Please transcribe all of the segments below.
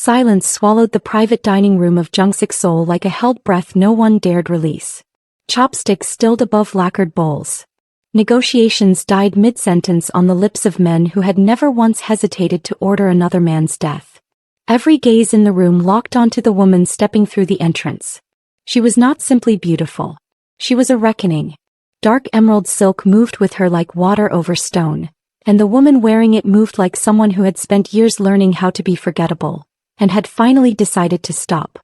silence swallowed the private dining room of Jungsik's Seoul like a held breath no one dared release. Chopsticks stilled above lacquered bowls. Negotiations died mid-sentence on the lips of men who had never once hesitated to order another man's death. Every gaze in the room locked onto the woman stepping through the entrance. She was not simply beautiful. She was a reckoning. Dark emerald silk moved with her like water over stone, and the woman wearing it moved like someone who had spent years learning how to be forgettable, and had finally decided to stop.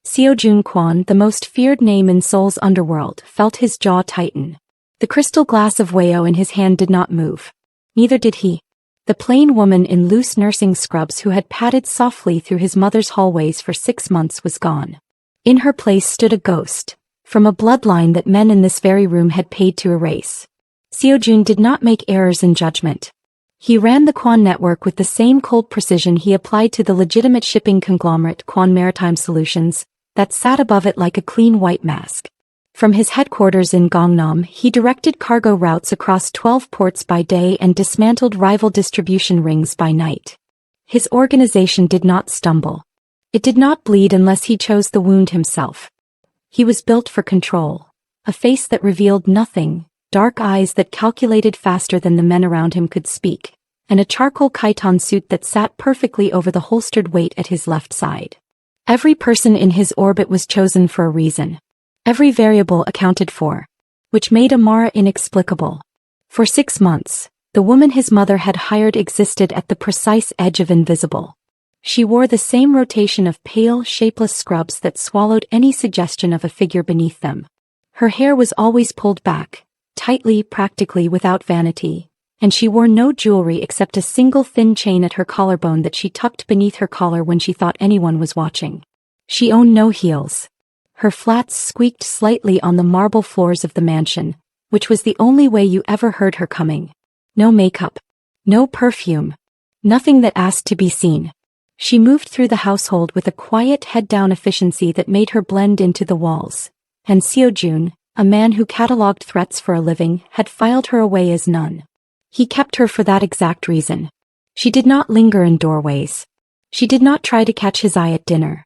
Seo-joon Kwon, the most feared name in Seoul's underworld, felt his jaw tighten. The crystal glass of Weo in his hand did not move. Neither did he. The plain woman in loose nursing scrubs who had padded softly through his mother's hallways for 6 months was gone. In her place stood a ghost, from a bloodline that men in this very room had paid to erase. Seo-joon did not make errors in judgment. He ran the Kwon network with the same cold precision he applied to the legitimate shipping conglomerate Kwon Maritime Solutions, that sat above it like a clean white mask. From his headquarters in Gangnam, he directed cargo routes across 12 ports by day and dismantled rival distribution rings by night. His organization did not stumble. It did not bleed unless he chose the wound himself. He was built for control. A face that revealed nothing, dark eyes that calculated faster than the men around him could speak, and a charcoal chiton suit that sat perfectly over the holstered weight at his left side. Every person in his orbit was chosen for a reason. Every variable accounted for, which made Amara inexplicable. For 6 months, the woman his mother had hired existed at the precise edge of invisible. She wore the same rotation of pale, shapeless scrubs that swallowed any suggestion of a figure beneath them. Her hair was always pulled back, tightly, practically without vanity, and she wore no jewelry except a single thin chain at her collarbone that she tucked beneath her collar when she thought anyone was watching. She owned no heels. Her flats squeaked slightly on the marble floors of the mansion, which was the only way you ever heard her coming. No makeup. No perfume. Nothing that asked to be seen. She moved through the household with a quiet head-down efficiency that made her blend into the walls, and Seo-joon, a man who catalogued threats for a living, had filed her away as none. He kept her for that exact reason. She did not linger in doorways. She did not try to catch his eye at dinner.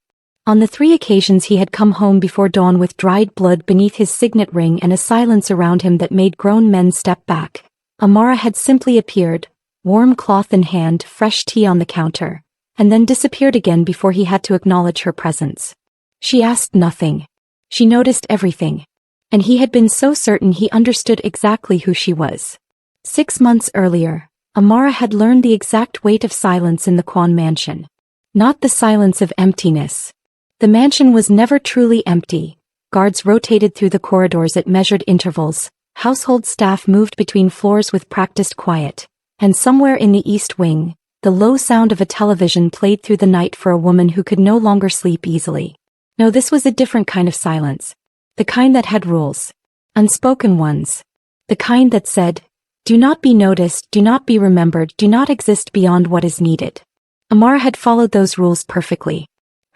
On the 3 occasions he had come home before dawn with dried blood beneath his signet ring and a silence around him that made grown men step back, Amara had simply appeared, warm cloth in hand, fresh tea on the counter, and then disappeared again before he had to acknowledge her presence. She asked nothing. She noticed everything. And he had been so certain he understood exactly who she was. 6 months earlier, Amara had learned the exact weight of silence in the Kwon mansion. Not the silence of emptiness. The mansion was never truly empty. Guards rotated through the corridors at measured intervals, household staff moved between floors with practiced quiet, and somewhere in the East Wing, the low sound of a television played through the night for a woman who could no longer sleep easily. No, this was a different kind of silence. The kind that had rules. Unspoken ones. The kind that said, do not be noticed, do not be remembered, do not exist beyond what is needed. Amara had followed those rules perfectly.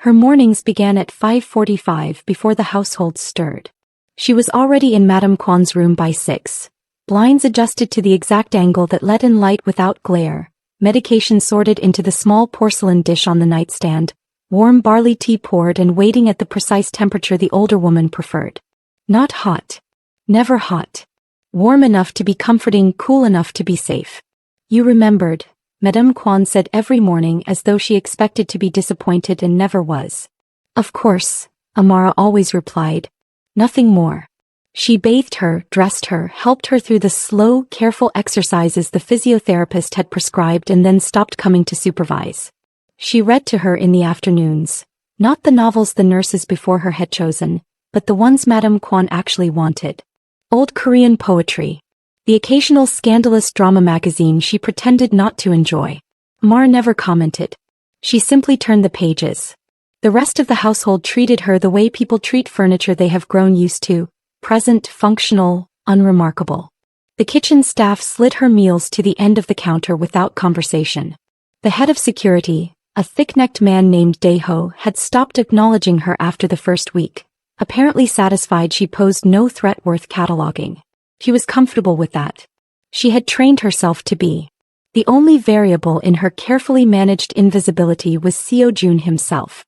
Her mornings began at 5:45 before the household stirred. She was already in Madame Kwon's room by 6. Blinds adjusted to the exact angle that let in light without glare, medication sorted into the small porcelain dish on the nightstand, warm barley tea poured and waiting at the precise temperature the older woman preferred. Not hot. Never hot. Warm enough to be comforting, cool enough to be safe. You remembered, Madame Kwon said every morning as though she expected to be disappointed and never was. Of course, Amara always replied. Nothing more. She bathed her, dressed her, helped her through the slow, careful exercises the physiotherapist had prescribed and then stopped coming to supervise. She read to her in the afternoons, not the novels the nurses before her had chosen, but the ones Madame Kwon actually wanted. Old Korean poetry. The occasional scandalous drama magazine she pretended not to enjoy. Amara never commented. She simply turned the pages. The rest of the household treated her the way people treat furniture they have grown used to, present, functional, unremarkable. The kitchen staff slid her meals to the end of the counter without conversation. The head of security, a thick-necked man named Daeho, had stopped acknowledging her after the first week, apparently satisfied she posed no threat worth cataloging. She was comfortable with that. She had trained herself to be. The only variable in her carefully managed invisibility was Seo-joon himself.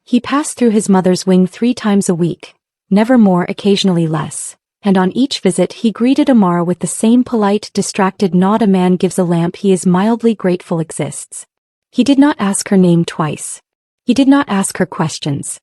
He passed through his mother's wing 3 times a week, never more, occasionally less, and on each visit he greeted Amara with the same polite, distracted nod a man gives a lamp he is mildly grateful exists. He did not ask her name twice. He did not ask her questions.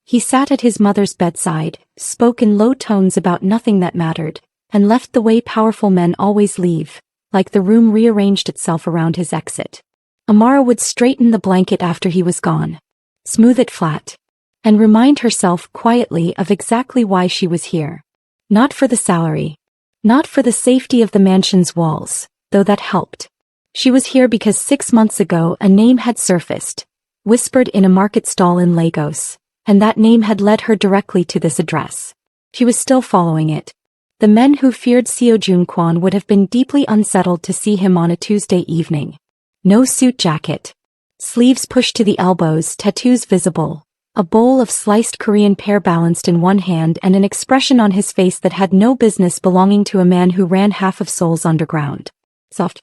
He sat at his mother's bedside, spoke in low tones about nothing that mattered, and left the way powerful men always leave, like the room rearranged itself around his exit. Amara would straighten the blanket after he was gone, smooth it flat, and remind herself quietly of exactly why she was here. Not for the salary. Not for the safety of the mansion's walls, though that helped. She was here because 6 months ago a name had surfaced, whispered in a market stall in Lagos, and that name had led her directly to this address. She was still following it. The men who feared Seo-joon Kwon would have been deeply unsettled to see him on a Tuesday evening. No suit jacket. Sleeves pushed to the elbows, tattoos visible, a bowl of sliced Korean pear balanced in one hand and an expression on his face that had no business belonging to a man who ran half of Seoul's underground. Soft,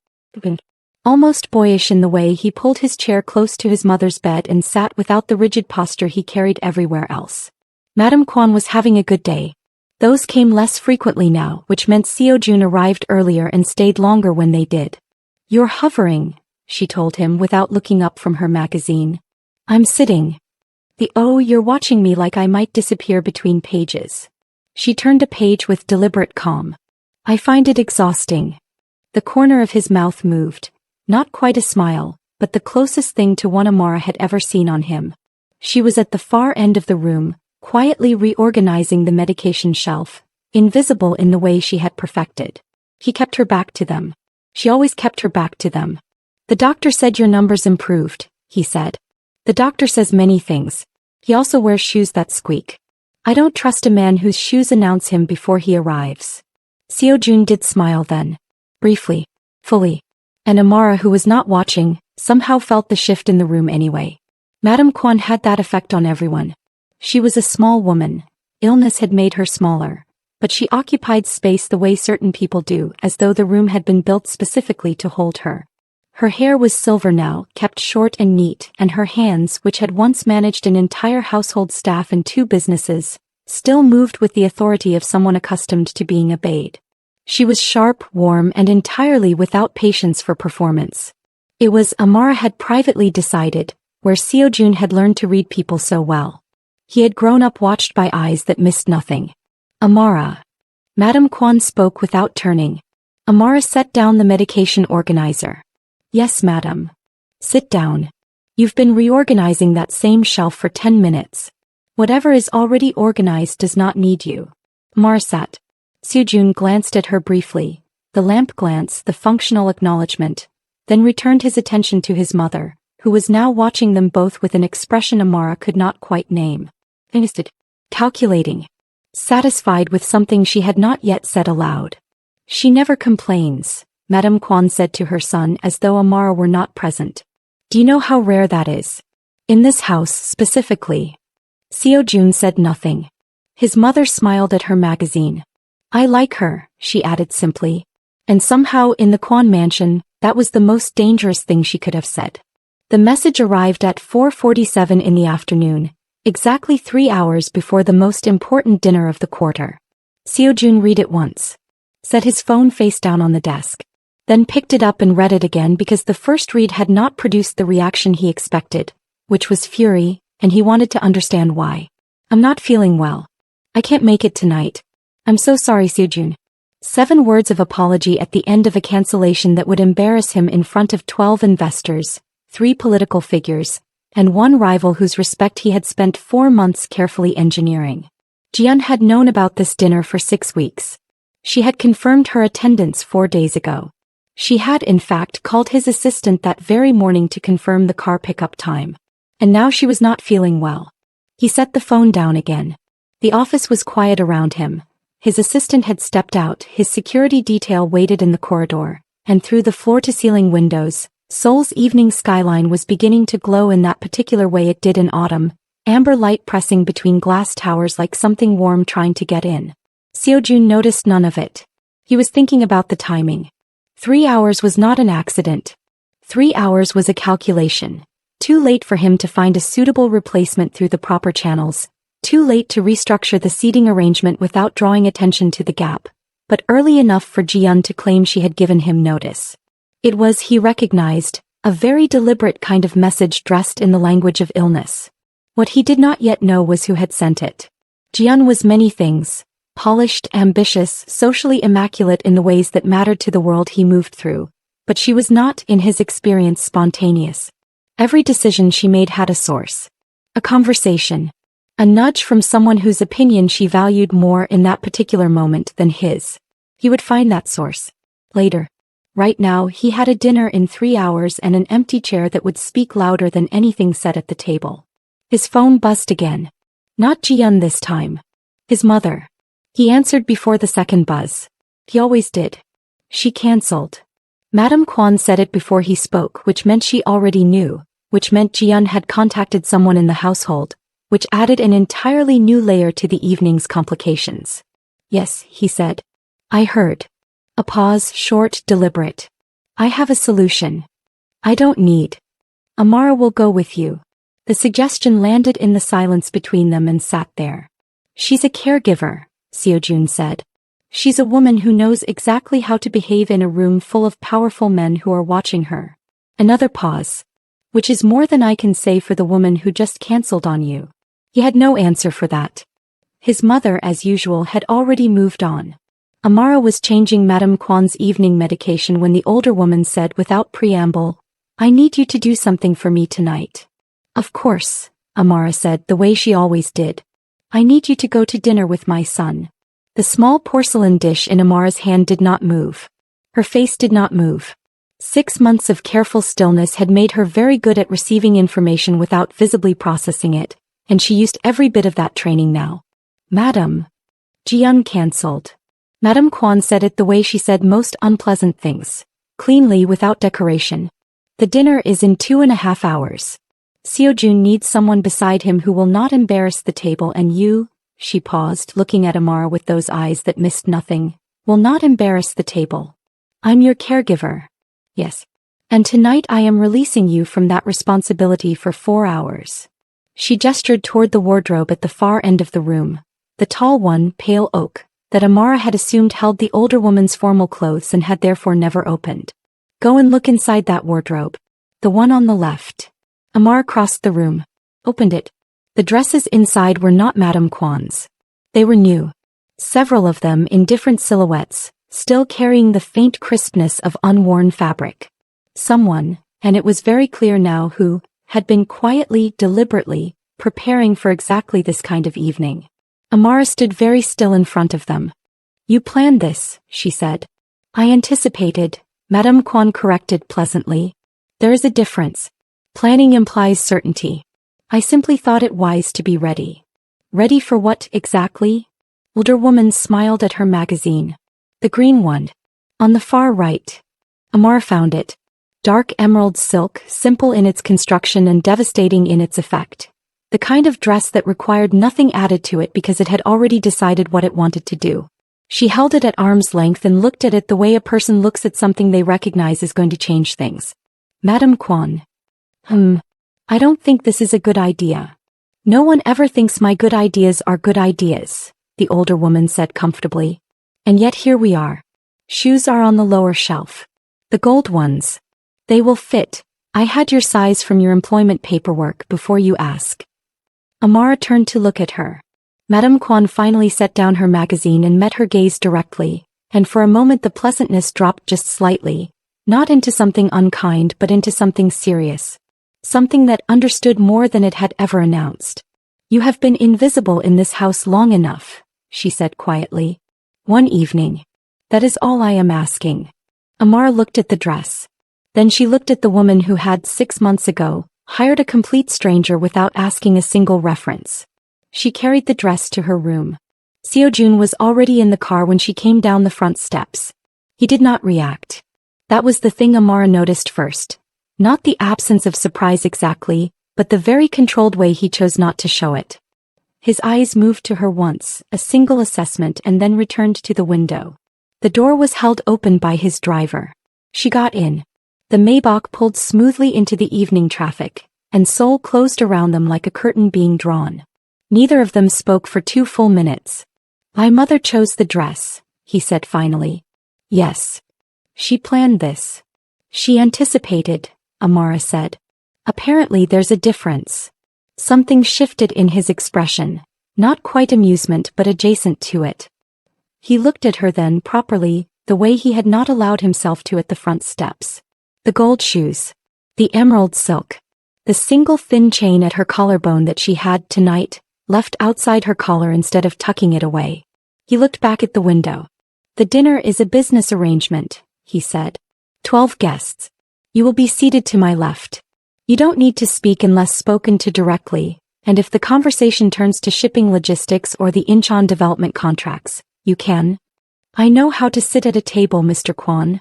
almost boyish in the way he pulled his chair close to his mother's bed and sat without the rigid posture he carried everywhere else. Madame Kwon was having a good day. Those came less frequently now, which meant Seo-joon arrived earlier and stayed longer when they did. "You're hovering," she told him without looking up from her magazine. "I'm sitting." You're watching me like I might disappear between pages." She turned a page with deliberate calm. "I find it exhausting." The corner of his mouth moved. Not quite a smile, but the closest thing to one Amara had ever seen on him. She was at the far end of the room, quietly reorganizing the medication shelf, invisible in the way she had perfected. He kept her back to them. She always kept her back to them. "The doctor said your numbers improved," he said. "The doctor says many things. He also wears shoes that squeak. I don't trust a man whose shoes announce him before he arrives." Seo-joon did smile then. Briefly. Fully. And Amara, who was not watching, somehow felt the shift in the room anyway. Madame Kwon had that effect on everyone. She was a small woman. Illness had made her smaller. But she occupied space the way certain people do, as though the room had been built specifically to hold her. Her hair was silver now, kept short and neat, and her hands, which had once managed an entire household staff and 2 businesses, still moved with the authority of someone accustomed to being obeyed. She was sharp, warm, and entirely without patience for performance. It was, Amara had privately decided, where Seo-joon had learned to read people so well. He had grown up watched by eyes that missed nothing. "Amara." Madame Kwon spoke without turning. Amara set down the medication organizer. "Yes, madam." "Sit down. You've been reorganizing that same shelf for 10 minutes. Whatever is already organized does not need you." Amara sat. Seo-joon glanced at her briefly, the lamp glance, the functional acknowledgement, then returned his attention to his mother, who was now watching them both with an expression Amara could not quite name. Calculating. Satisfied with something she had not yet said aloud. "She never complains," Madame Kwon said to her son as though Amara were not present. "Do you know how rare that is? In this house, specifically." Seo-joon said nothing. His mother smiled at her magazine. "I like her," she added simply. And somehow in the Kwon mansion, that was the most dangerous thing she could have said. The message arrived at 4:47 in the afternoon, exactly 3 hours before the most important dinner of the quarter. Seo-joon read it once. Set his phone face down on the desk. Then picked it up and read it again because the first read had not produced the reaction he expected, which was fury, and he wanted to understand why. "I'm not feeling well. I can't make it tonight. I'm so sorry, Seo-joon." 7 words of apology at the end of a cancellation that would embarrass him in front of 12 investors, 3 political figures, and 1 rival whose respect he had spent 4 months carefully engineering. Jian had known about this dinner for 6 weeks. She had confirmed her attendance 4 days ago. She had in fact called his assistant that very morning to confirm the car pickup time. And now she was not feeling well. He set the phone down again. The office was quiet around him. His assistant had stepped out, his security detail waited in the corridor, and through the floor-to-ceiling windows, Seoul's evening skyline was beginning to glow in that particular way it did in autumn, amber light pressing between glass towers like something warm trying to get in. Seo-joon noticed none of it. He was thinking about the timing. 3 hours was not an accident. 3 hours was a calculation. Too late for him to find a suitable replacement through the proper channels. Too late to restructure the seating arrangement without drawing attention to the gap, but early enough for Ji-yeon to claim she had given him notice. It was, he recognized, a very deliberate kind of message dressed in the language of illness. What he did not yet know was who had sent it. Ji-yeon was many things: polished, ambitious, socially immaculate in the ways that mattered to the world he moved through, but she was not, in his experience, spontaneous. Every decision she made had a source. A conversation. A nudge from someone whose opinion she valued more in that particular moment than his. He would find that source. Later. Right now, he had a dinner in 3 hours and an empty chair that would speak louder than anything said at the table. His phone buzzed again. Not Ji-yeon this time. His mother. He answered before the second buzz. He always did. She cancelled. Madame Kwon said it before he spoke, which meant she already knew, which meant Ji-yeon had contacted someone in the household, which added an entirely new layer to the evening's complications. Yes, he said. I heard. A pause, short, deliberate. I have a solution. I don't need. Amara will go with you. The suggestion landed in the silence between them and sat there. She's a caregiver, Seo-joon said. She's a woman who knows exactly how to behave in a room full of powerful men who are watching her. Another pause. Which is more than I can say for the woman who just cancelled on you. He had no answer for that. His mother, as usual, had already moved on. Amara was changing Madame Kwon's evening medication when the older woman said without preamble, I need you to do something for me tonight. Of course, Amara said the way she always did. I need you to go to dinner with my son. The small porcelain dish in Amara's hand did not move. Her face did not move. 6 months of careful stillness had made her very good at receiving information without visibly processing it, and she used every bit of that training now. Madam. Ji-yeon cancelled. Madame Kwon said it the way she said most unpleasant things, cleanly without decoration. The dinner is in 2.5 hours. Seo-joon needs someone beside him who will not embarrass the table, and you, she paused, looking at Amara with those eyes that missed nothing, will not embarrass the table. I'm your caregiver. Yes. And tonight I am releasing you from that responsibility for 4 hours. She gestured toward the wardrobe at the far end of the room, the tall one, pale oak, that Amara had assumed held the older woman's formal clothes and had therefore never opened. Go and look inside that wardrobe. The one on the left. Amara crossed the room. Opened it. The dresses inside were not Madame Kwon's. They were new. Several of them in different silhouettes, still carrying the faint crispness of unworn fabric. Someone, and it was very clear now who, had been quietly, deliberately, preparing for exactly this kind of evening. Amara stood very still in front of them. You planned this, she said. I anticipated, Madame Kwon corrected pleasantly. There is a difference. Planning implies certainty. I simply thought it wise to be ready. Ready for what, exactly? Older woman smiled at her magazine. The green one. On the far right. Amara found it. Dark emerald silk, simple in its construction and devastating in its effect. The kind of dress that required nothing added to it because it had already decided what it wanted to do. She held it at arm's length and looked at it the way a person looks at something they recognize is going to change things. Madame Kwon. I don't think this is a good idea. No one ever thinks my good ideas are good ideas, the older woman said comfortably. And yet here we are. Shoes are on the lower shelf. The gold ones. They will fit. I had your size from your employment paperwork before you ask. Amara turned to look at her. Madame Kwon finally set down her magazine and met her gaze directly, and for a moment the pleasantness dropped just slightly, not into something unkind but into something serious. Something that understood more than it had ever announced. You have been invisible in this house long enough, she said quietly. One evening. That is all I am asking. Amara looked at the dress. Then she looked at the woman who had 6 months ago hired a complete stranger without asking a single reference. She carried the dress to her room. Seo-joon was already in the car when she came down the front steps. He did not react. That was the thing Amara noticed first. Not the absence of surprise exactly, but the very controlled way he chose not to show it. His eyes moved to her once, a single assessment, and then returned to the window. The door was held open by his driver. She got in. The Maybach pulled smoothly into the evening traffic, and Seoul closed around them like a curtain being drawn. Neither of them spoke for 2 full minutes. My mother chose the dress, he said finally. Yes. She planned this. She anticipated, Amara said. Apparently there's a difference. Something shifted in his expression, not quite amusement but adjacent to it. He looked at her then properly, the way he had not allowed himself to at the front steps. The gold shoes. The emerald silk. The single thin chain at her collarbone that she had, tonight, left outside her collar instead of tucking it away. He looked back at the window. The dinner is a business arrangement, he said. 12 guests. You will be seated to my left. You don't need to speak unless spoken to directly, and if the conversation turns to shipping logistics or the Incheon development contracts, you can. I know how to sit at a table, Mr. Kwon.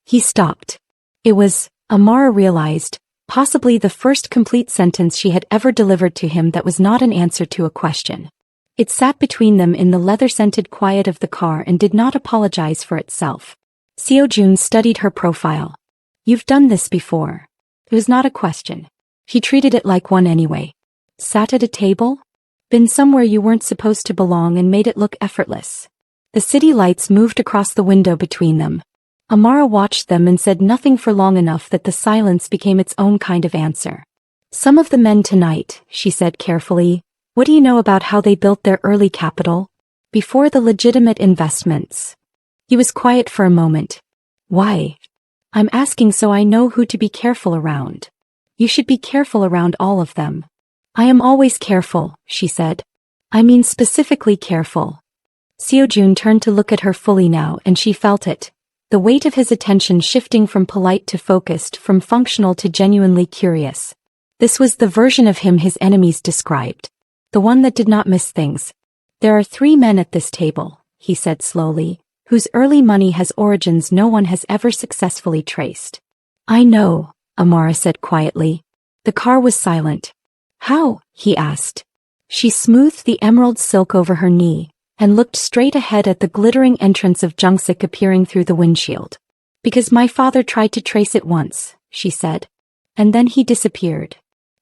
He stopped. It was, Amara realized, possibly the first complete sentence she had ever delivered to him that was not an answer to a question. It sat between them in the leather-scented quiet of the car and did not apologize for itself. Seo-joon studied her profile. You've done this before. It was not a question. He treated it like one anyway. Sat at a table? Been somewhere you weren't supposed to belong and made it look effortless. The city lights moved across the window between them. Amara watched them and said nothing for long enough that the silence became its own kind of answer. Some of the men tonight, she said carefully. What do you know about how they built their early capital? Before the legitimate investments. He was quiet for a moment. Why? I'm asking so I know who to be careful around. You should be careful around all of them. I am always careful, she said. I mean specifically careful. Seo-joon turned to look at her fully now and she felt it. The weight of his attention shifting from polite to focused, from functional to genuinely curious. This was the version of him his enemies described. The one that did not miss things. There are 3 men at this table, he said slowly, whose early money has origins no one has ever successfully traced. I know, Amara said quietly. The car was silent. How? He asked. She smoothed the emerald silk over her knee, and looked straight ahead at the glittering entrance of Jungsik appearing through the windshield. Because my father tried to trace it once, she said. And then he disappeared.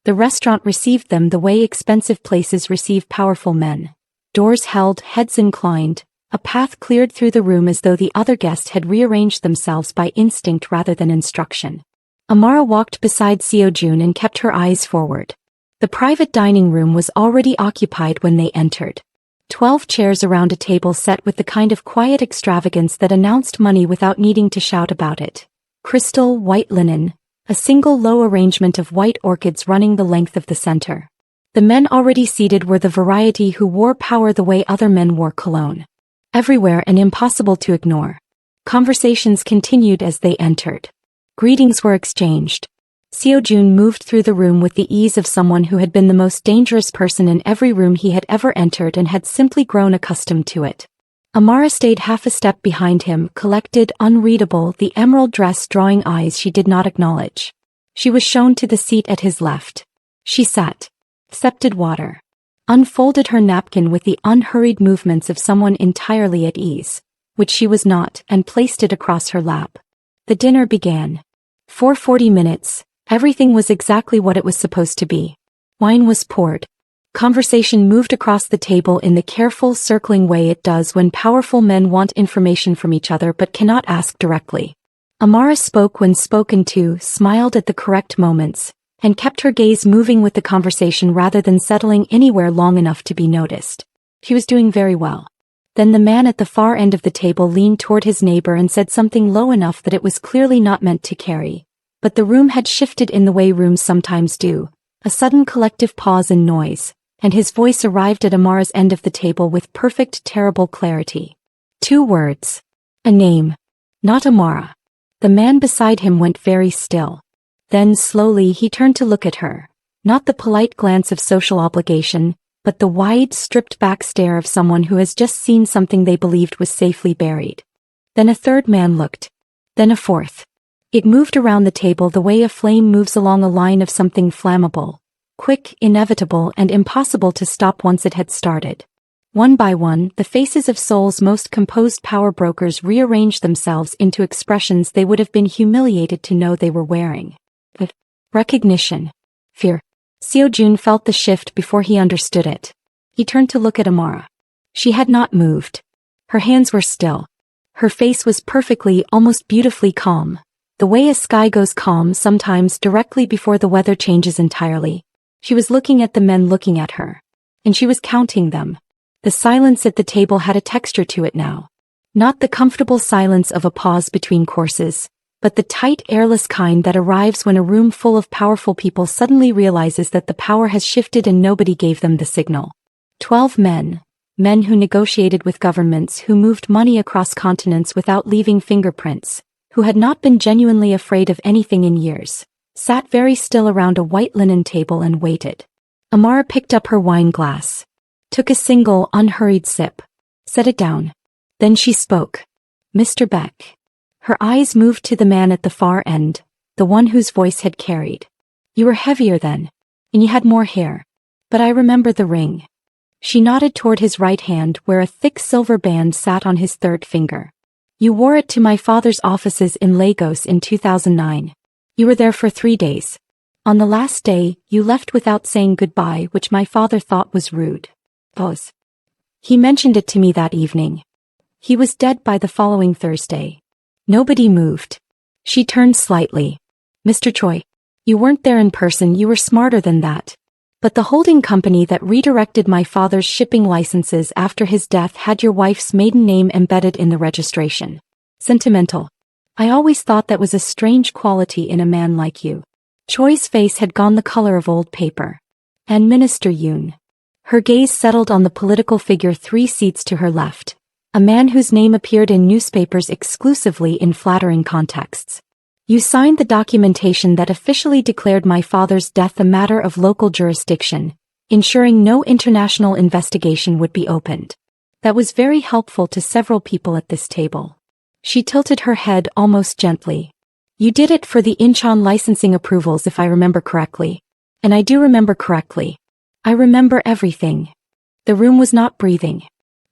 The restaurant received them the way expensive places receive powerful men. Doors held, heads inclined, a path cleared through the room as though the other guests had rearranged themselves by instinct rather than instruction. Amara walked beside Seo-joon and kept her eyes forward. The private dining room was already occupied when they entered. 12 chairs around a table set with the kind of quiet extravagance that announced money without needing to shout about it. Crystal, white linen, a single low arrangement of white orchids running the length of the center. The men already seated were the variety who wore power the way other men wore cologne. Everywhere and impossible to ignore. Conversations continued as they entered. Greetings were exchanged. Seo-joon moved through the room with the ease of someone who had been the most dangerous person in every room he had ever entered and had simply grown accustomed to it. Amara stayed half a step behind him, collected, unreadable, the emerald dress drawing eyes she did not acknowledge. She was shown to the seat at his left. She sat. Sipped water. Unfolded her napkin with the unhurried movements of someone entirely at ease, which she was not, and placed it across her lap. The dinner began. For 40 minutes, everything was exactly what it was supposed to be. Wine was poured. Conversation moved across the table in the careful, circling way it does when powerful men want information from each other but cannot ask directly. Amara spoke when spoken to, smiled at the correct moments, and kept her gaze moving with the conversation rather than settling anywhere long enough to be noticed. She was doing very well. Then the man at the far end of the table leaned toward his neighbor and said something low enough that it was clearly not meant to carry. But the room had shifted in the way rooms sometimes do, a sudden collective pause and noise, and his voice arrived at Amara's end of the table with perfect, terrible clarity. 2 words. A name. Not Amara. The man beside him went very still. Then slowly he turned to look at her, not the polite glance of social obligation, but the wide, stripped-back stare of someone who has just seen something they believed was safely buried. Then a third man looked. Then a fourth. It moved around the table the way a flame moves along a line of something flammable, quick, inevitable, and impossible to stop once it had started. One by one, the faces of Seoul's most composed power brokers rearranged themselves into expressions they would have been humiliated to know they were wearing. But recognition. Fear. Seo-joon felt the shift before he understood it. He turned to look at Amara. She had not moved. Her hands were still. Her face was perfectly, almost beautifully calm. The way a sky goes calm sometimes directly before the weather changes entirely. She was looking at the men looking at her. And she was counting them. The silence at the table had a texture to it now. Not the comfortable silence of a pause between courses, but the tight, airless kind that arrives when a room full of powerful people suddenly realizes that the power has shifted and nobody gave them the signal. 12 men. Men who negotiated with governments, who moved money across continents without leaving fingerprints, who had not been genuinely afraid of anything in years, sat very still around a white linen table and waited. Amara picked up her wine glass. Took a single, unhurried sip. Set it down. Then she spoke. Mr. Beck. Her eyes moved to the man at the far end, the one whose voice had carried. You were heavier then. And you had more hair. But I remember the ring. She nodded toward his right hand where a thick silver band sat on his third finger. You wore it to my father's offices in Lagos in 2009. You were there for 3 days. On the last day, you left without saying goodbye, which my father thought was rude. Pause. He mentioned it to me that evening. He was dead by the following Thursday. Nobody moved. She turned slightly. Mr. Choi, you weren't there in person, you were smarter than that. But the holding company that redirected my father's shipping licenses after his death had your wife's maiden name embedded in the registration. Sentimental. I always thought that was a strange quality in a man like you. Choi's face had gone the color of old paper. And Minister Yoon. Her gaze settled on the political figure 3 seats to her left. A man whose name appeared in newspapers exclusively in flattering contexts. You signed the documentation that officially declared my father's death a matter of local jurisdiction, ensuring no international investigation would be opened. That was very helpful to several people at this table. She tilted her head almost gently. You did it for the Incheon licensing approvals if I remember correctly. And I do remember correctly. I remember everything. The room was not breathing.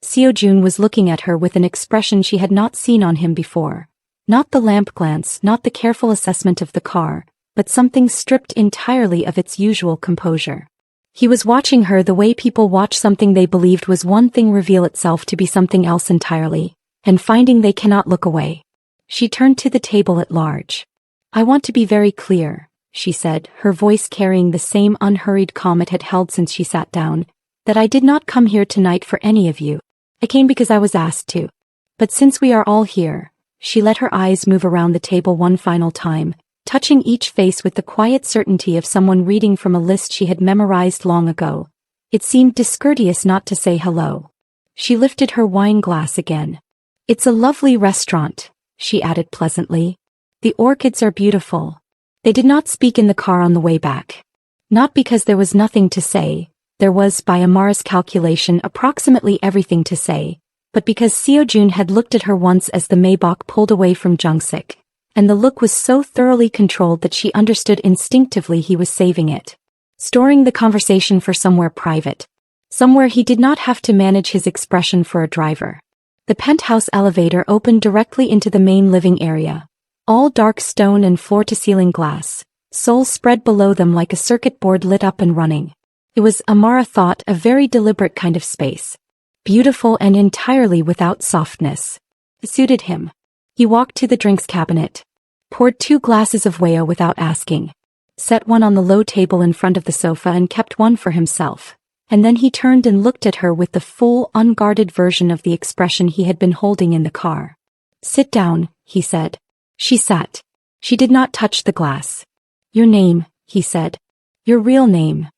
Seo-joon was looking at her with an expression she had not seen on him before. Not the lamp glance, not the careful assessment of the car, but something stripped entirely of its usual composure. He was watching her the way people watch something they believed was one thing reveal itself to be something else entirely, and finding they cannot look away. She turned to the table at large. I want to be very clear, she said, her voice carrying the same unhurried calm it had held since she sat down, that I did not come here tonight for any of you. I came because I was asked to. But since we are all here, she let her eyes move around the table one final time, touching each face with the quiet certainty of someone reading from a list she had memorized long ago. It seemed discourteous not to say hello. She lifted her wine glass again. It's a lovely restaurant, she added pleasantly. The orchids are beautiful. They did not speak in the car on the way back. Not because there was nothing to say, there was, by Amara's calculation, approximately everything to say, but because Seo-joon had looked at her once as the Maybach pulled away from Jung-sik, and the look was so thoroughly controlled that she understood instinctively he was saving it. Storing the conversation for somewhere private. Somewhere he did not have to manage his expression for a driver. The penthouse elevator opened directly into the main living area. All dark stone and floor-to-ceiling glass. Seoul spread below them like a circuit board lit up and running. It was, Amara thought, a very deliberate kind of space. Beautiful and entirely without softness. It suited him. He walked to the drinks cabinet. Poured 2 glasses of whey without asking. Set one on the low table in front of the sofa and kept one for himself. And then he turned and looked at her with the full, unguarded version of the expression he had been holding in the car. Sit down, he said. She sat. She did not touch the glass. Your name, he said. Your real name.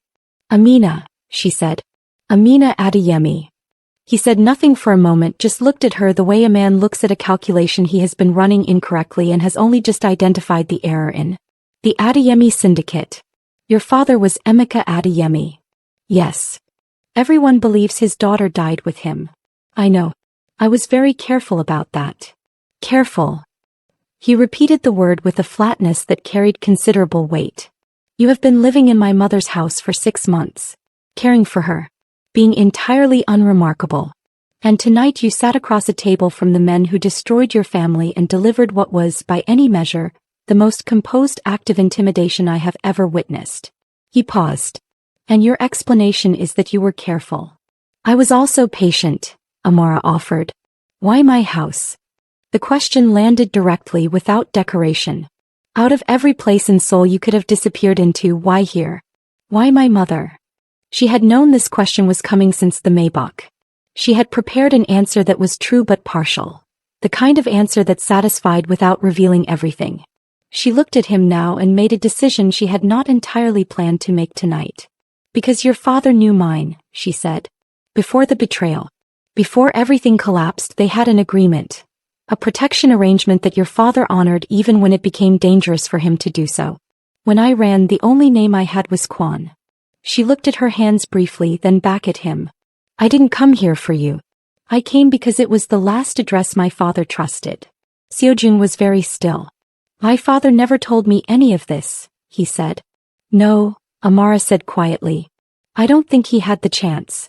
Amina, she said. Amina Adeyemi. He said nothing for a moment, just looked at her the way a man looks at a calculation he has been running incorrectly and has only just identified the error in. The Adeyemi Syndicate. Your father was Emeka Adeyemi. Yes. Everyone believes his daughter died with him. I know. I was very careful about that. Careful. He repeated the word with a flatness that carried considerable weight. You have been living in my mother's house for 6 months. Caring for her. being entirely unremarkable. And tonight you sat across a table from the men who destroyed your family and delivered what was, by any measure, the most composed act of intimidation I have ever witnessed. He paused. And your explanation is that you were careful. I was also patient, Amara offered. Why my house? The question landed directly without decoration. Out of every place in Seoul you could have disappeared into, why here? Why my mother? She had known this question was coming since the Maybach. She had prepared an answer that was true but partial. The kind of answer that satisfied without revealing everything. She looked at him now and made a decision she had not entirely planned to make tonight. Because your father knew mine, she said. Before the betrayal. Before everything collapsed, they had an agreement. A protection arrangement that your father honored even when it became dangerous for him to do so. When I ran, the only name I had was Kwon. She looked at her hands briefly, then back at him. I didn't come here for you. I came because it was the last address my father trusted. Seo-joon was very still. My father never told me any of this, he said. No, Amara said quietly. I don't think he had the chance.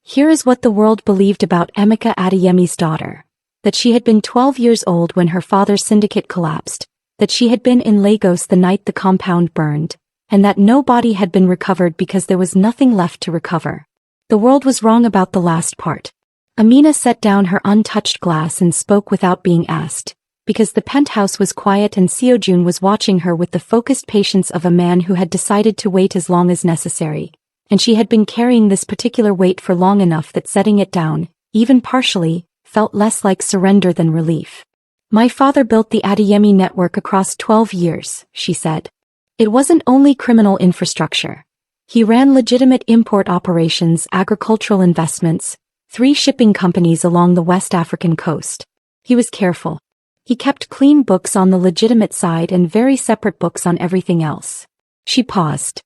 Here is what the world believed about Emeka Adeyemi's daughter. That she had been 12 years old when her father's syndicate collapsed, that she had been in Lagos the night the compound burned, and that no body had been recovered because there was nothing left to recover. The world was wrong about the last part. Amina set down her untouched glass and spoke without being asked, because the penthouse was quiet and Seo-joon was watching her with the focused patience of a man who had decided to wait as long as necessary, and she had been carrying this particular weight for long enough that setting it down, even partially, felt less like surrender than relief. My father built the Adeyemi network across 12 years, she said. It wasn't only criminal infrastructure. He ran legitimate import operations, agricultural investments, 3 shipping companies along the West African coast. He was careful. He kept clean books on the legitimate side and very separate books on everything else. She paused.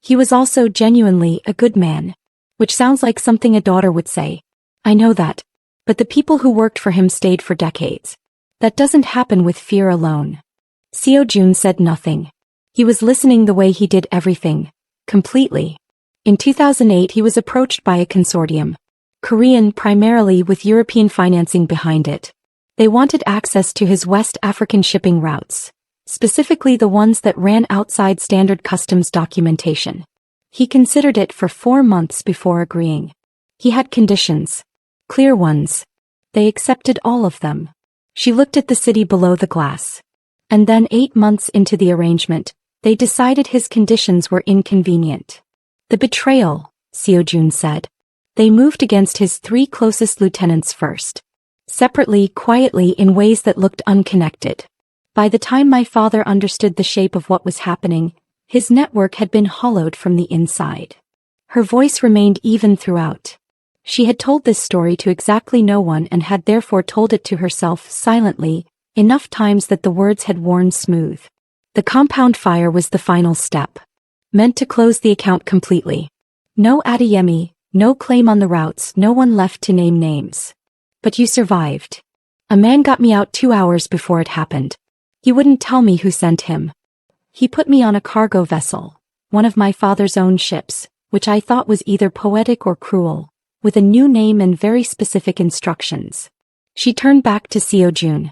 He was also genuinely a good man. Which sounds like something a daughter would say. I know that. But the people who worked for him stayed for decades. That doesn't happen with fear alone. Seo-joon said nothing. He was listening the way he did everything. Completely. In 2008 he was approached by a consortium. Korean primarily with European financing behind it. They wanted access to his West African shipping routes. Specifically the ones that ran outside standard customs documentation. He considered it for 4 months before agreeing. He had conditions. Clear ones. They accepted all of them. She looked at the city below the glass. And then 8 months into the arrangement, they decided his conditions were inconvenient. The betrayal, Seo-joon said. They moved against his 3 closest lieutenants first. Separately, quietly, in ways that looked unconnected. By the time my father understood the shape of what was happening, his network had been hollowed from the inside. Her voice remained even throughout. She had told this story to exactly no one and had therefore told it to herself silently, enough times that the words had worn smooth. The compound fire was the final step. Meant to close the account completely. No Adeyemi, no claim on the routes, no one left to name names. But you survived. A man got me out 2 hours before it happened. He wouldn't tell me who sent him. He put me on a cargo vessel, one of my father's own ships, which I thought was either poetic or cruel, with a new name and very specific instructions. She turned back to Seo-joon.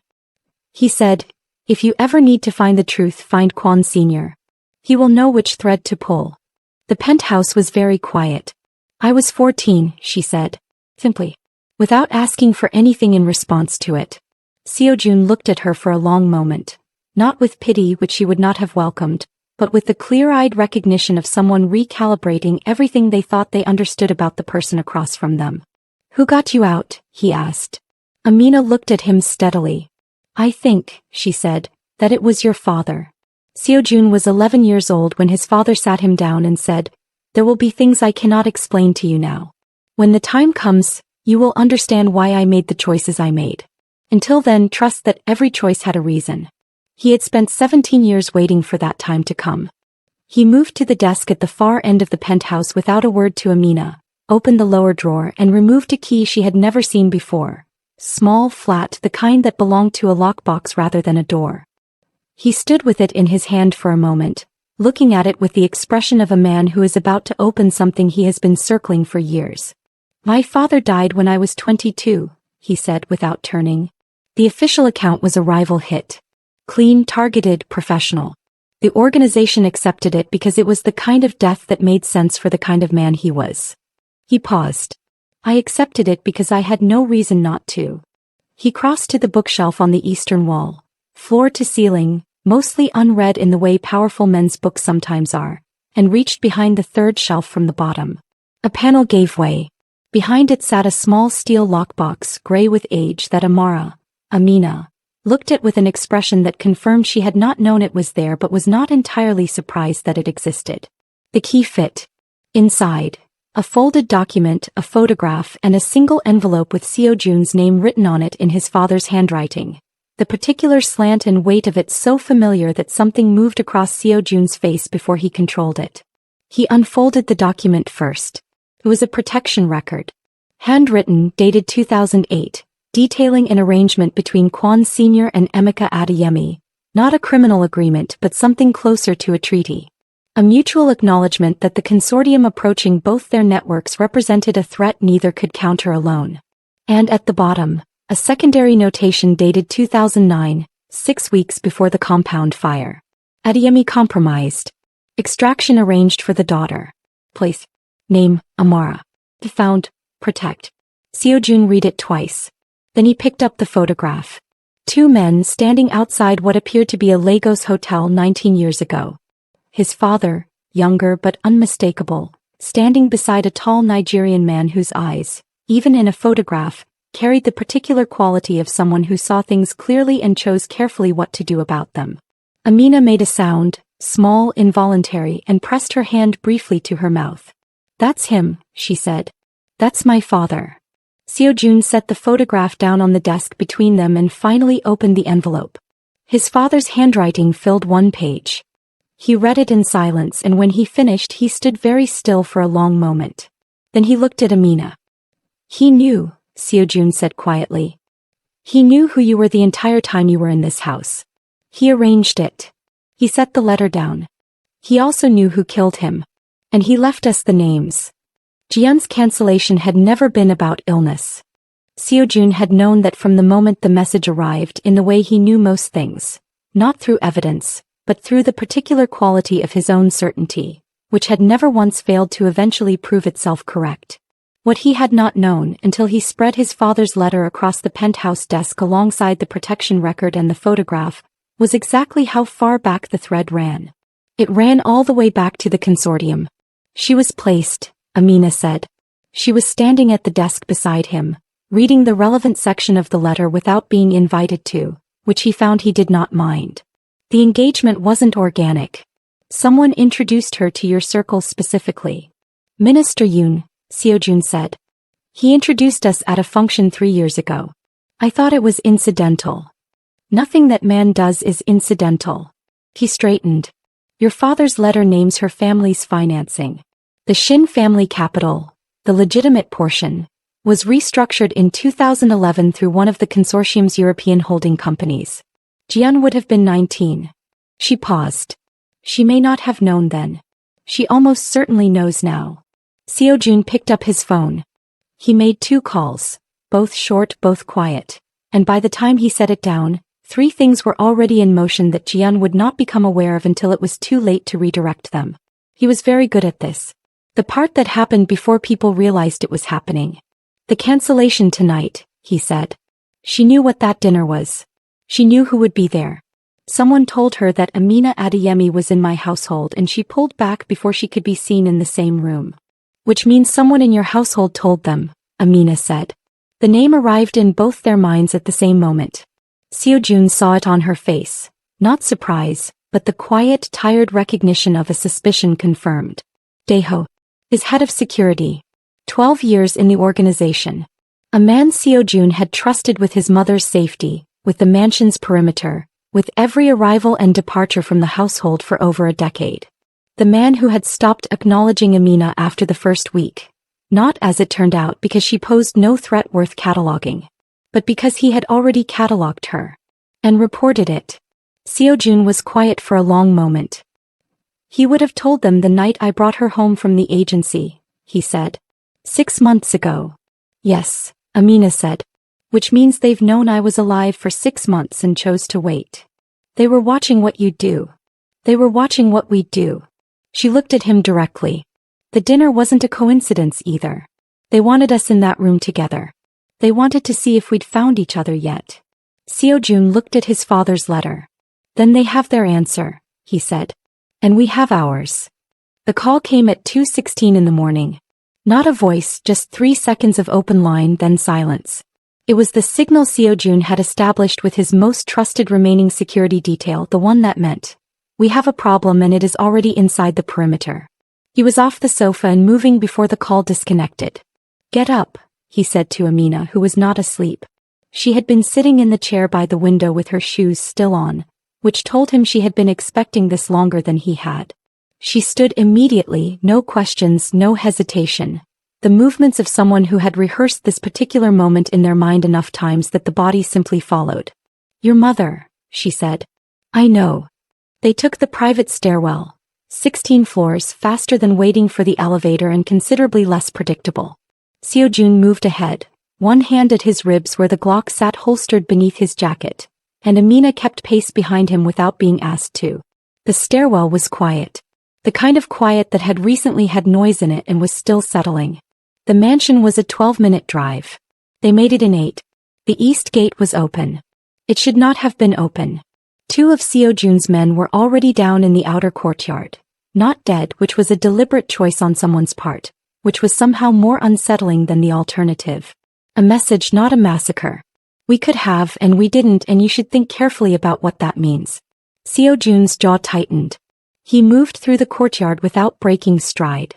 He said, if you ever need to find the truth, find Kwon Sr. He will know which thread to pull. The penthouse was very quiet. I was 14, she said. Simply. Without asking for anything in response to it. Seo-joon looked at her for a long moment. Not with pity, which she would not have welcomed, but with the clear-eyed recognition of someone recalibrating everything they thought they understood about the person across from them. Who got you out? He asked. Amina looked at him steadily. I think, she said, that it was your father. Seo-joon was 11 years old when his father sat him down and said, there will be things I cannot explain to you now. When the time comes, you will understand why I made the choices I made. Until then, trust that every choice had a reason. He had spent 17 years waiting for that time to come. He moved to the desk at the far end of the penthouse without a word to Amina, opened the lower drawer and removed a key she had never seen before. Small, flat, the kind that belonged to a lockbox rather than a door. He stood with it in his hand for a moment, looking at it with the expression of a man who is about to open something he has been circling for years. My father died when I was 22, he said without turning. The official account was a rival hit. Clean, targeted, professional. The organization accepted it because it was the kind of death that made sense for the kind of man he was. He paused. I accepted it because I had no reason not to. He crossed to the bookshelf on the eastern wall, floor to ceiling, mostly unread in the way powerful men's books sometimes are, and reached behind the third shelf from the bottom. A panel gave way. Behind it sat a small steel lockbox, gray with age, that Amina, looked at with an expression that confirmed she had not known it was there but was not entirely surprised that it existed. The key fit. Inside, a folded document, a photograph, and a single envelope with Seo-joon's name written on it in his father's handwriting. The particular slant and weight of it so familiar that something moved across Seo-joon's face before he controlled it. He unfolded the document first. It was a protection record. Handwritten, dated 2008, detailing an arrangement between Kwon Sr. and Emeka Adeyemi. Not a criminal agreement but something closer to a treaty. A mutual acknowledgement that the consortium approaching both their networks represented a threat neither could counter alone. And at the bottom, a secondary notation dated 2009, 6 weeks before the compound fire. Adeyemi compromised. Extraction arranged for the daughter. Place. Name, Amara. Found, protect. Seo-joon read it twice. Then he picked up the photograph. 2 men standing outside what appeared to be a Lagos hotel 19 years ago. His father, younger but unmistakable, standing beside a tall Nigerian man whose eyes, even in a photograph, carried the particular quality of someone who saw things clearly and chose carefully what to do about them. Amina made a sound, small, involuntary, and pressed her hand briefly to her mouth. That's him, she said. That's my father. Seo-joon set the photograph down on the desk between them and finally opened the envelope. His father's handwriting filled 1 page. He read it in silence, and when he finished he stood very still for a long moment. Then he looked at Amina. He knew, Seo-joon said quietly. He knew who you were the entire time you were in this house. He arranged it. He set the letter down. He also knew who killed him. And he left us the names. Jian's cancellation had never been about illness. Seo-joon had known that from the moment the message arrived, in the way he knew most things. Not through evidence, but through the particular quality of his own certainty, which had never once failed to eventually prove itself correct. What he had not known until he spread his father's letter across the penthouse desk alongside the protection record and the photograph, was exactly how far back the thread ran. It ran all the way back to the consortium. She was placed, Amina said. She was standing at the desk beside him, reading the relevant section of the letter without being invited to, which he found he did not mind. The engagement wasn't organic. Someone introduced her to your circle specifically. Minister Yoon, Seo-joon said. He introduced us at a function 3 years ago. I thought it was incidental. Nothing that man does is incidental. He straightened. Your father's letter names her family's financing. The Shin family capital, the legitimate portion, was restructured in 2011 through one of the consortium's European holding companies. Jian would have been 19. She paused. She may not have known then. She almost certainly knows now. Seo-joon picked up his phone. He made 2 calls, both short, both quiet, and by the time he set it down, 3 things were already in motion that Jian would not become aware of until it was too late to redirect them. He was very good at this. The part that happened before people realized it was happening. The cancellation tonight, he said. She knew what that dinner was. She knew who would be there. Someone told her that Amina Adeyemi was in my household and she pulled back before she could be seen in the same room. Which means someone in your household told them, Amina said. The name arrived in both their minds at the same moment. Seo-joon saw it on her face, not surprise, but the quiet, tired recognition of a suspicion confirmed. Daeho is head of security. 12 years in the organization. A man Seo-joon had trusted with his mother's safety, with the mansion's perimeter, with every arrival and departure from the household for over a decade. The man who had stopped acknowledging Amina after the first week. Not, as it turned out, because she posed no threat worth cataloging, but because he had already cataloged her. And reported it. Seo-joon was quiet for a long moment. He would have told them the night I brought her home from the agency, he said. 6 months ago. Yes, Amina said. Which means they've known I was alive for 6 months and chose to wait. They were watching what you'd do. They were watching what we'd do. She looked at him directly. The dinner wasn't a coincidence either. They wanted us in that room together. They wanted to see if we'd found each other yet. Seo-joon looked at his father's letter. Then they have their answer, he said. And we have ours. The call came at 2:16 in the morning. Not a voice, just 3 seconds of open line, then silence. It was the signal Seo-joon had established with his most trusted remaining security detail, the one that meant, "We have a problem and it is already inside the perimeter." He was off the sofa and moving before the call disconnected. "Get up," he said to Amina, who was not asleep. She had been sitting in the chair by the window with her shoes still on, which told him she had been expecting this longer than he had. She stood immediately, no questions, no hesitation. The movements of someone who had rehearsed this particular moment in their mind enough times that the body simply followed. "Your mother," she said. "I know." They took the private stairwell. 16 floors, faster than waiting for the elevator and considerably less predictable. Seo-joon moved ahead, one hand at his ribs where the Glock sat holstered beneath his jacket, and Amina kept pace behind him without being asked to. The stairwell was quiet. The kind of quiet that had recently had noise in it and was still settling. The mansion was a 12-minute drive. They made it in 8. The east gate was open. It should not have been open. 2 of Seo-joon's men were already down in the outer courtyard. Not dead, which was a deliberate choice on someone's part, which was somehow more unsettling than the alternative. A message, not a massacre. We could have and we didn't, and you should think carefully about what that means. Seo-joon's jaw tightened. He moved through the courtyard without breaking stride.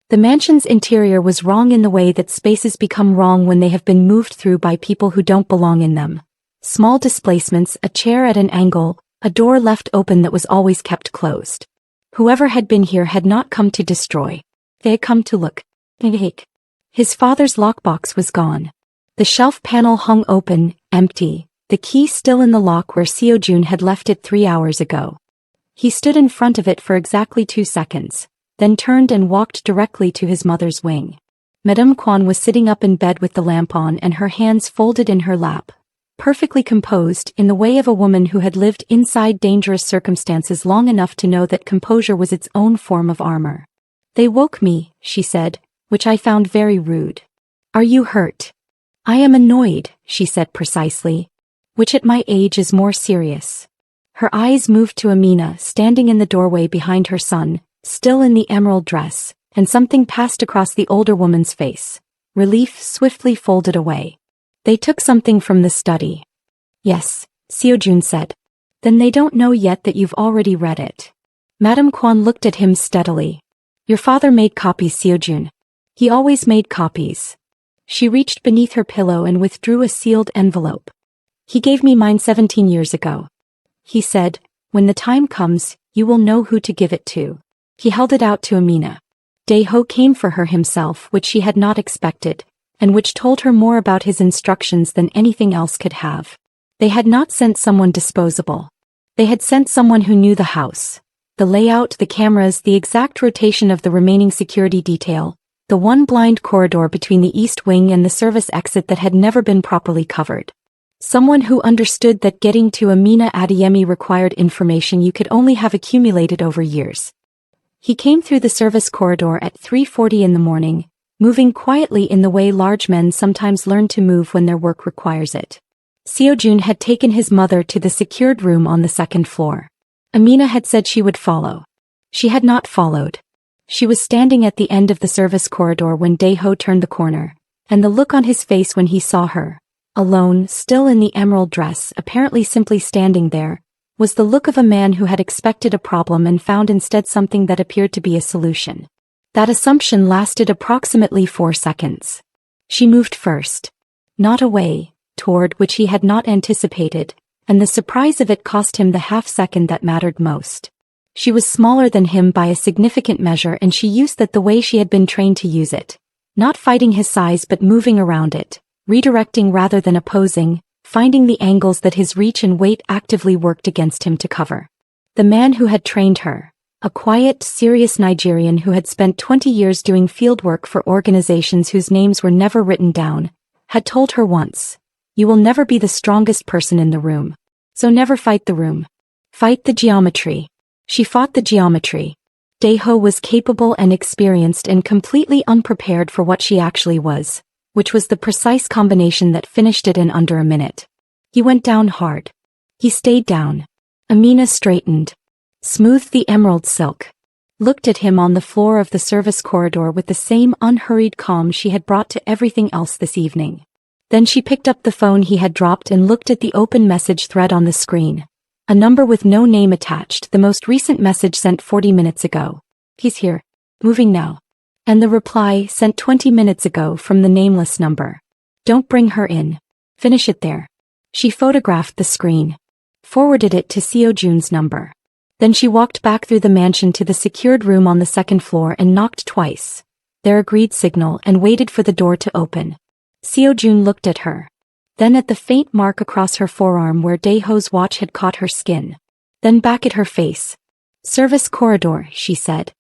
The mansion's interior was wrong in the way that spaces become wrong when they have been moved through by people who don't belong in them. Small displacements, a chair at an angle, a door left open that was always kept closed. Whoever had been here had not come to destroy. They had come to look. His father's lockbox was gone. The shelf panel hung open, empty, the key still in the lock where Seo-joon had left it 3 hours ago. He stood in front of it for exactly 2 seconds, then turned and walked directly to his mother's wing. Madame Kwon was sitting up in bed with the lamp on and her hands folded in her lap, perfectly composed in the way of a woman who had lived inside dangerous circumstances long enough to know that composure was its own form of armor. "They woke me," she said, which I found very rude. "Are you hurt?" "I am annoyed," she said precisely, which at my age is more serious. Her eyes moved to Amina standing in the doorway behind her son, still in the emerald dress, and something passed across the older woman's face. Relief swiftly folded away. "They took something from the study." "Yes," Seo-joon said. "Then they don't know yet that you've already read it." Madame Kwon looked at him steadily. "Your father made copies, Seo-joon. He always made copies." She reached beneath her pillow and withdrew a sealed envelope. "He gave me mine 17 years ago. He said, when the time comes, you will know who to give it to." He held it out to Amina. Dae-ho came for her himself, which she had not expected, and which told her more about his instructions than anything else could have. They had not sent someone disposable. They had sent someone who knew the house. The layout, the cameras, the exact rotation of the remaining security detail, the one blind corridor between the east wing and the service exit that had never been properly covered. Someone who understood that getting to Amina Adeyemi required information you could only have accumulated over years. He came through the service corridor at 3:40 in the morning, moving quietly in the way large men sometimes learn to move when their work requires it. Seo-joon had taken his mother to the secured room on the 2nd floor. Amina had said she would follow. She had not followed. She was standing at the end of the service corridor when Dae-ho turned the corner, and the look on his face when he saw her, alone, still in the emerald dress, apparently simply standing there, was the look of a man who had expected a problem and found instead something that appeared to be a solution. That assumption lasted approximately 4 seconds. She moved first. Not away, toward which he had not anticipated, and the surprise of it cost him the half-second that mattered most. She was smaller than him by a significant measure and she used that the way she had been trained to use it. Not fighting his size but moving around it, redirecting rather than opposing, finding the angles that his reach and weight actively worked against him to cover. The man who had trained her, a quiet, serious Nigerian who had spent 20 years doing fieldwork for organizations whose names were never written down, had told her once, "You will never be the strongest person in the room. So never fight the room. Fight the geometry." She fought the geometry. Dae-ho was capable and experienced and completely unprepared for what she actually was, which was the precise combination that finished it in under a minute. He went down hard. He stayed down. Amina straightened, smoothed the emerald silk, looked at him on the floor of the service corridor with the same unhurried calm she had brought to everything else this evening. Then she picked up the phone he had dropped and looked at the open message thread on the screen. A number with no name attached, the most recent message sent 40 minutes ago. "He's here. Moving now." And the reply, sent 20 minutes ago from the nameless number. "Don't bring her in. Finish it there." She photographed the screen, forwarded it to Seo-joon's number. Then she walked back through the mansion to the secured room on the second floor and knocked twice. Their agreed signal, and waited for the door to open. Seo-joon looked at her. Then at the faint mark across her forearm where Dae-ho's watch had caught her skin. Then back at her face. "Service corridor," she said.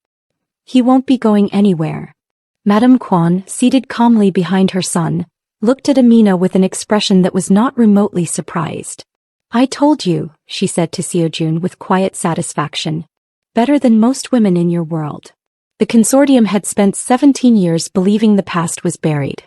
"He won't be going anywhere." Madame Kwon, seated calmly behind her son, looked at Amina with an expression that was not remotely surprised. "I told you," she said to Seo-joon with quiet satisfaction. "Better than most women in your world." The consortium had spent 17 years believing the past was buried.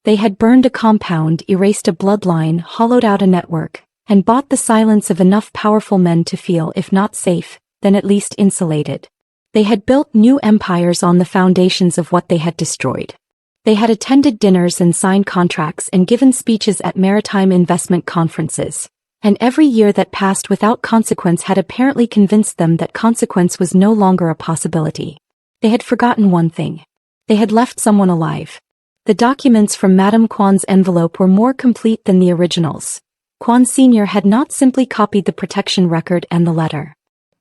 They had burned a compound, erased a bloodline, hollowed out a network, and bought the silence of enough powerful men to feel, if not safe, then at least insulated. They had built new empires on the foundations of what they had destroyed. They had attended dinners and signed contracts and given speeches at maritime investment conferences. And every year that passed without consequence had apparently convinced them that consequence was no longer a possibility. They had forgotten one thing. They had left someone alive. The documents from Madame Kwon's envelope were more complete than the originals. Kwon Sr. had not simply copied the protection record and the letter.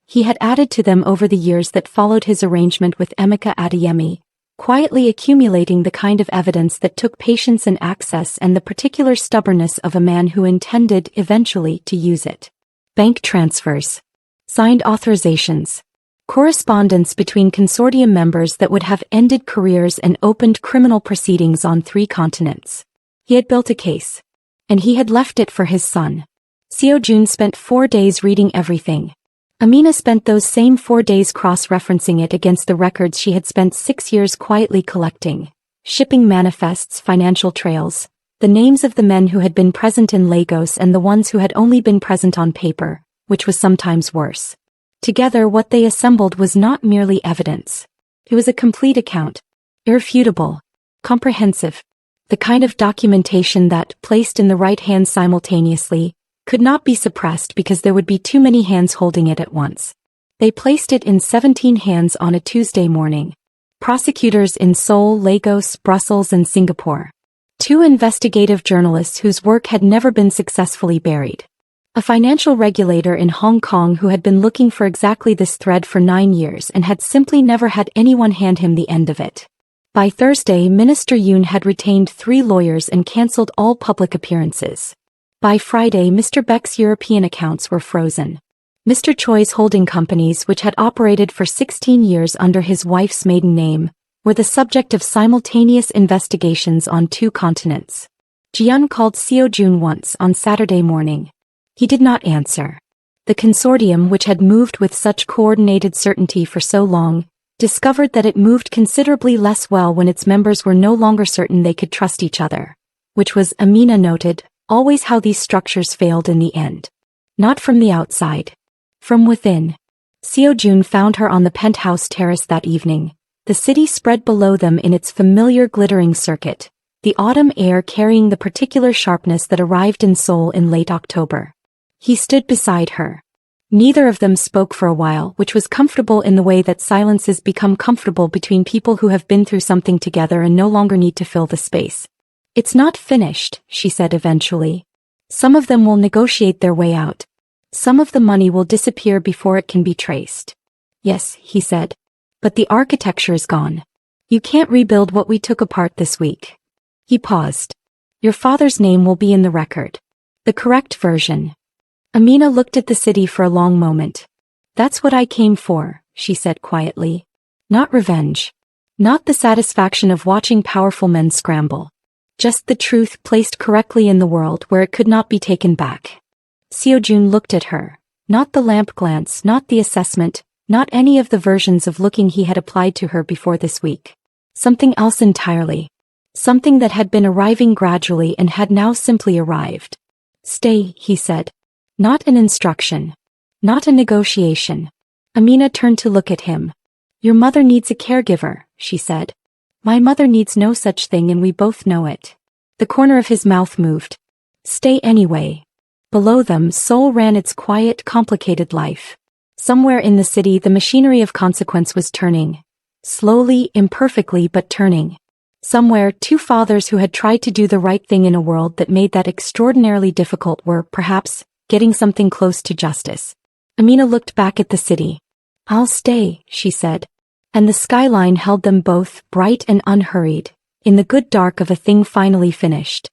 He had added to them over the years that followed his arrangement with Emeka Adeyemi, quietly accumulating the kind of evidence that took patience and access and the particular stubbornness of a man who intended, eventually, to use it. Bank transfers. Signed authorizations. Correspondence between consortium members that would have ended careers and opened criminal proceedings on 3 continents. He had built a case. And he had left it for his son. Seo-joon spent 4 days reading everything. Amina spent those same 4 days cross-referencing it against the records she had spent 6 years quietly collecting. Shipping manifests, financial trails, the names of the men who had been present in Lagos and the ones who had only been present on paper, which was sometimes worse. Together what they assembled was not merely evidence. It was a complete account. Irrefutable. Comprehensive. The kind of documentation that, placed in the right hand simultaneously, could not be suppressed because there would be too many hands holding it at once. They placed it in 17 hands on a Tuesday morning. Prosecutors in Seoul, Lagos, Brussels and Singapore. 2 investigative journalists whose work had never been successfully buried. A financial regulator in Hong Kong who had been looking for exactly this thread for 9 years and had simply never had anyone hand him the end of it. By Thursday, Minister Yoon had retained 3 lawyers and cancelled all public appearances. By Friday, Mr. Beck's European accounts were frozen. Mr. Choi's holding companies, which had operated for 16 years under his wife's maiden name, were the subject of simultaneous investigations on 2 continents. Jian called Seo-joon once on Saturday morning. He did not answer. The consortium, which had moved with such coordinated certainty for so long, discovered that it moved considerably less well when its members were no longer certain they could trust each other. Which was, Amina noted, always how these structures failed in the end. Not from the outside. From within. Seo-joon found her on the penthouse terrace that evening. The city spread below them in its familiar glittering circuit, the autumn air carrying the particular sharpness that arrived in Seoul in late October. He stood beside her. Neither of them spoke for a while, which was comfortable in the way that silences become comfortable between people who have been through something together and no longer need to fill the space. "It's not finished," she said eventually. "Some of them will negotiate their way out. Some of the money will disappear before it can be traced." "Yes," he said. "But the architecture is gone. You can't rebuild what we took apart this week." He paused. "Your father's name will be in the record. The correct version." Amina looked at the city for a long moment. That's what I came for, she said quietly. Not revenge. Not the satisfaction of watching powerful men scramble. Just the truth placed correctly in the world where it could not be taken back. Seo-joon looked at her. Not the lamp glance, not the assessment, not any of the versions of looking he had applied to her before this week. Something else entirely. Something that had been arriving gradually and had now simply arrived. Stay, he said. Not an instruction. Not a negotiation. Amina turned to look at him. Your mother needs a caregiver, she said. My mother needs no such thing and we both know it. The corner of his mouth moved. Stay anyway. Below them, Seoul ran its quiet, complicated life. Somewhere in the city the machinery of consequence was turning. Slowly, imperfectly but turning. Somewhere, two fathers who had tried to do the right thing in a world that made that extraordinarily difficult were, perhaps, getting something close to justice. Amina looked back at the city. I'll stay, she said. And the skyline held them both, bright and unhurried, in the good dark of a thing finally finished.